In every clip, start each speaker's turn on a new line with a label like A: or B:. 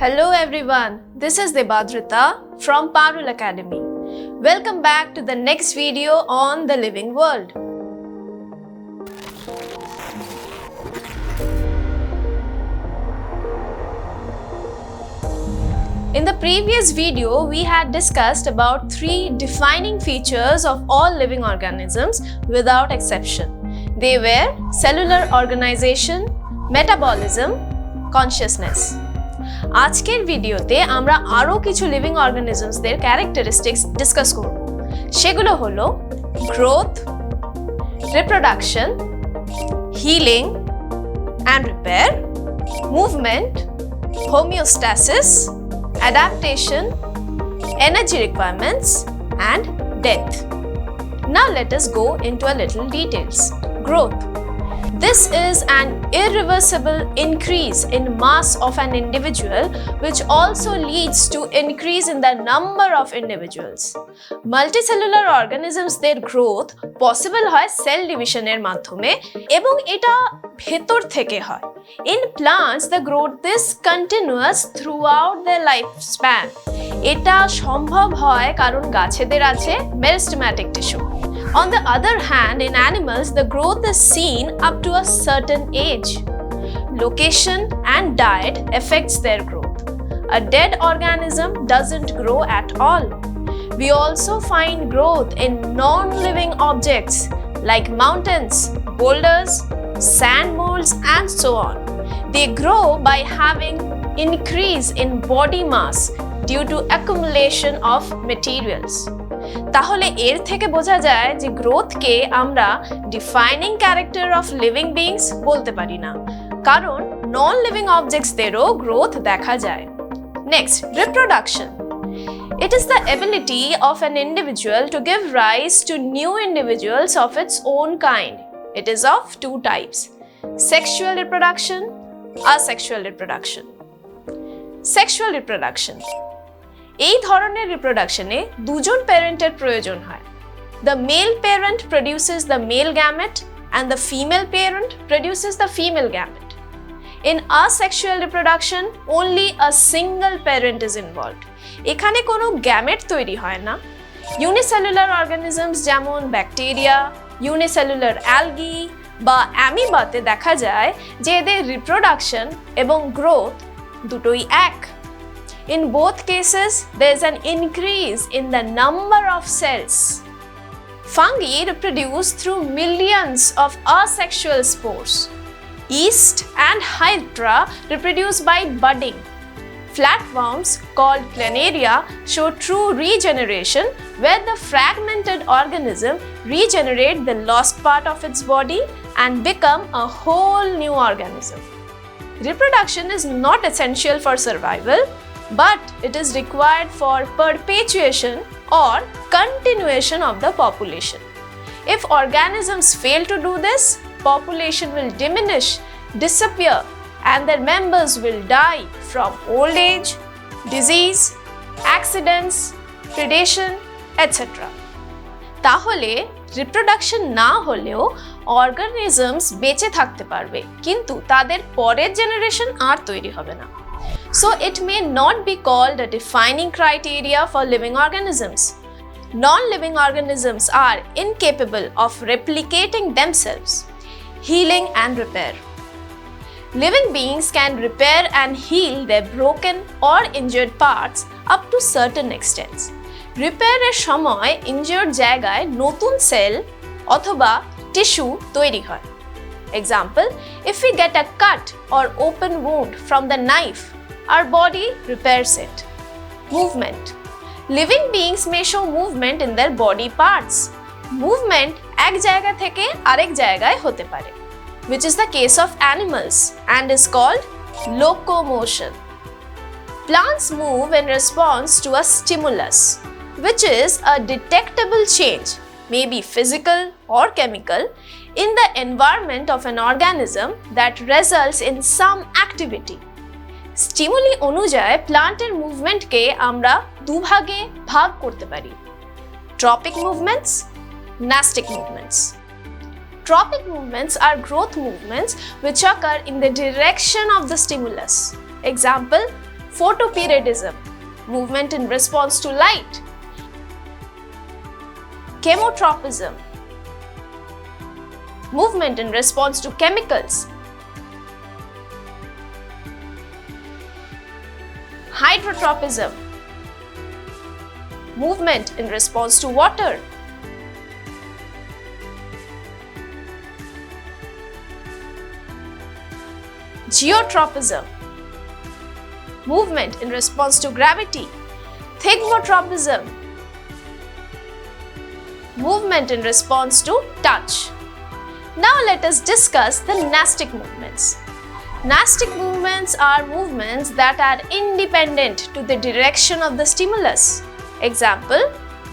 A: Hello everyone, this is Debadrita from Parul Academy. Welcome back to the next video on the living world. In the previous video, we had discussed about 3 defining features of all living organisms without exception. They were cellular organization, metabolism, consciousness. আজকের ভিডিওতে আমরা আরো কিছু living অর্গানিজমসদের characteristics discuss করব। সেগুলো হলো growth, reproduction, healing and repair, movement, homeostasis, adaptation, energy requirements, and death. Now let us go into a little details. Growth. This is an irreversible increase in mass of an individual which also leads to increase in the number of individuals. Multicellular organisms their growth possible হয় cell division এর মাধ্যমে এবং এটা ভেতর থেকে হয়. In plants the growth is continuous throughout their lifespan. এটা সম্ভব হয় কারণ গাছেদের আছে meristematic tissue. On the other hand, in animals, the growth is seen up to a certain age. Location and diet affects their growth. A dead organism doesn't grow at all. We also find growth in non-living objects like mountains, boulders, sand molds, and so on. They grow by having increase in body mass due to accumulation of materials. তাহলে এর থেকে বোঝা যায় যে গ্রোথকে আমরা defining character of living beings বলতে পারি না, কারণ নন লিভিং অবজেক্টসদেরও গ্রোথ দেখা যায়। Next, reproduction. It is the ability of an individual to give rise to new individuals of its own kind. It is of 2 types: sexual reproduction, asexual reproduction. Sexual reproduction. এই ধরনের রিপ্রোডাকশনে দুজন প্যারেন্টের প্রয়োজন হয়। The male parent produces the male gamete and the female parent produces the female gamete. In asexual reproduction, only a single parent is involved. এখানে কোনো gamete তৈরি হয় না। ইউনিসেলুলার অর্গানিজমস যেমন ব্যাকটেরিয়া, ইউনিসেলুলার অ্যালগি বা অ্যামিবাতে দেখা যায় যে এদের রিপ্রোডাকশন এবং গ্রোথ দুটোই এক। In both cases, there is an increase in the number of cells. Fungi reproduce through millions of asexual spores. Yeast and hydra reproduce by budding. Flatworms, called planaria, show true regeneration where the fragmented organism regenerate the lost part of its body and become a whole new organism. Reproduction is not essential for survival, but it is required for perpetuation or continuation of the population. If organisms fail to do this, population will diminish, disappear, and their members will die from old age, disease, accidents, predation, etc. তাহলে reproduction না হলেও organisms বেঁচে থাকতে পারবে, কিন্তু তাদের পরের generation আর তৈরি হবে না। So it may not be called a defining criteria for living organisms. Non-living organisms are incapable of replicating themselves. Healing and repair. Living beings can repair and heal their broken or injured parts up to certain extents. Repair এর সময় injured জায়গায় নতুন sell অথবা tissue তৈরি হয়। Example, if we get a cut or open wound from the knife, our body repairs it. Movement. Living beings may show movement in their body parts. Movement এক জায়গা থেকে আরেক জায়গায় হতে পারে, which is the case of animals and is called locomotion. Plants move in response to a stimulus, which is a detectable change, maybe physical or chemical, in the environment of an organism that results in some activity. Stimuli অনুযায়ী প্লান্টের মুভমেন্টকে আমরা দুভাগে ভাগ করতে পারি: tropic movements, nastic movements. Tropic movements are growth movements which occur in the direction of the stimulus. Example, Photoperiodism, movement in response to light. Chemotropism, movement in response to chemicals. Hydrotropism, movement in response to water. Geotropism, movement in response to gravity. Thigmotropism, movement in response to touch. Now let us discuss the nastic movements. Nastic movements are movements that are independent to the direction of the stimulus. Example,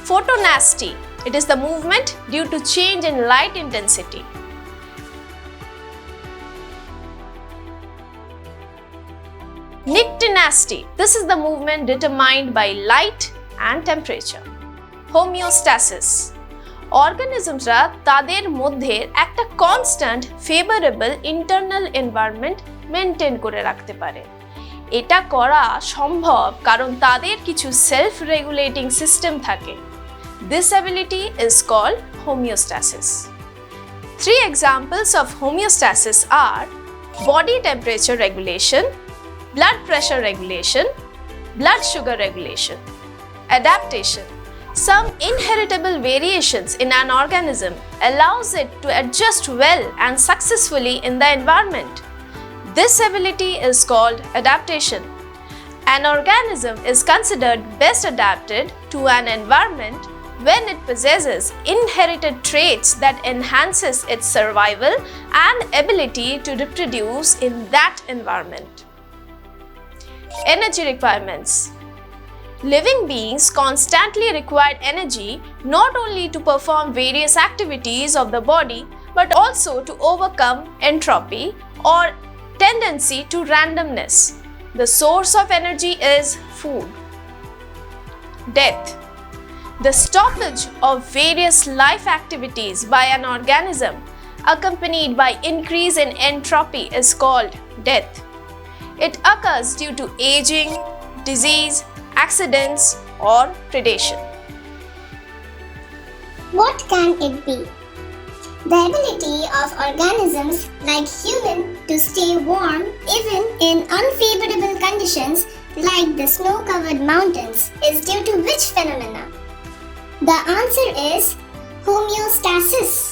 A: photonasty. It is the movement due to change in light intensity. Nyctinasty. This is the movement determined by light and temperature. Homeostasis. Organismsরা তাদের মধ্যে একটা constant favourable internal environment maintain করে রাখতে পারে। এটা করা সম্ভব কারণ তাদের কিছু সেলফ রেগুলেটিং সিস্টেম থাকে। This ability is called homeostasis. Three examples of homeostasis are body temperature regulation, blood pressure regulation, blood sugar regulation. Adaptation. Some inheritable variations in an organism allows it to adjust well and successfully in the environment. This ability is called adaptation. An organism is considered best adapted to an environment when it possesses inherited traits that enhances its survival and ability to reproduce in that environment. Energy requirements. Living beings constantly require energy not only to perform various activities of the body but also to overcome entropy or tendency to randomness. The source of energy is food. Death. The stoppage of various life activities by an organism accompanied by increase in entropy is called death. It occurs due to aging, disease, accidents, or predation.
B: What can it be? The ability of organisms like human to stay warm even in unfavorable conditions like the snow-covered mountains is due to which phenomena? The answer is homeostasis.